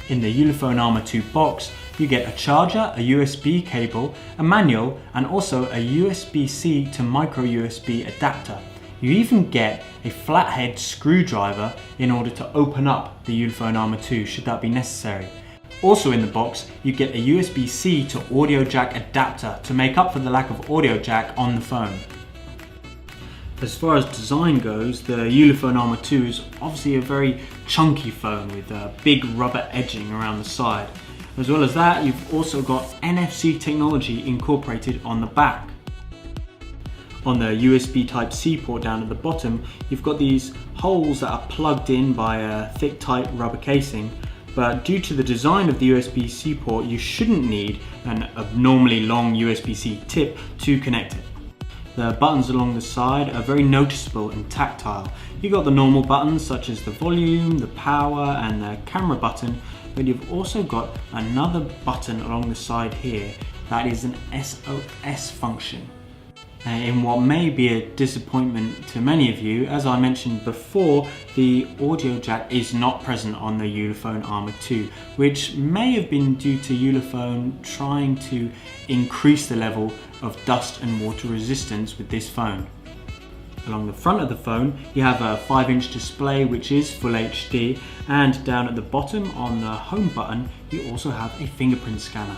In the Ulefone Armor 2 box, you get a charger, a USB cable, a manual, and also a USB-C to micro USB adapter. You even get a flathead screwdriver in order to open up the Ulefone Armor 2 should that be necessary. Also in the box, you get a USB-C to audio jack adapter to make up for the lack of audio jack on the phone. As far as design goes, the Ulefone Armor 2 is obviously a very chunky phone with big rubber edging around the side. As well as that, you've also got NFC technology incorporated on the back. On the USB Type-C port down at the bottom, you've got these holes that are plugged in by a thick tight rubber casing, but due to the design of the USB-C port, you shouldn't need an abnormally long USB-C tip to connect it. The buttons along the side are very noticeable and tactile. You've got the normal buttons such as the volume, the power and the camera button, but you've also got another button along the side here that is an SOS function. In what may be a disappointment to many of you, as I mentioned before, the audio jack is not present on the Ulefone Armor 2, which may have been due to Ulefone trying to increase the level of dust and water resistance with this phone. Along the front of the phone, you have a 5-inch display which is Full HD, and down at the bottom on the home button, you also have a fingerprint scanner.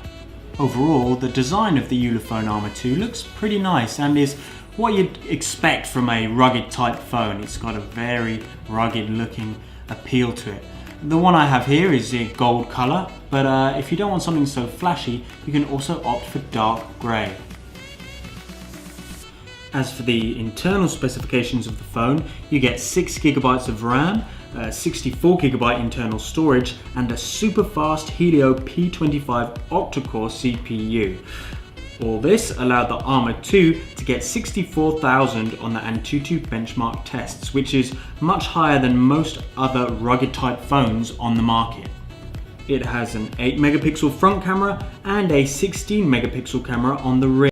Overall, the design of the Ulefone Armor 2 looks pretty nice and is what you'd expect from a rugged type phone. It's got a very rugged looking appeal to it. The one I have here is a gold colour, but if you don't want something so flashy, you can also opt for dark grey. As for the internal specifications of the phone, you get 6GB of RAM, 64GB internal storage, and a super fast Helio P25 octa-core CPU. All this allowed the Armor 2 to get 64,000 on the Antutu benchmark tests, which is much higher than most other rugged type phones on the market. It has an 8 megapixel front camera and a 16 megapixel camera on the rear.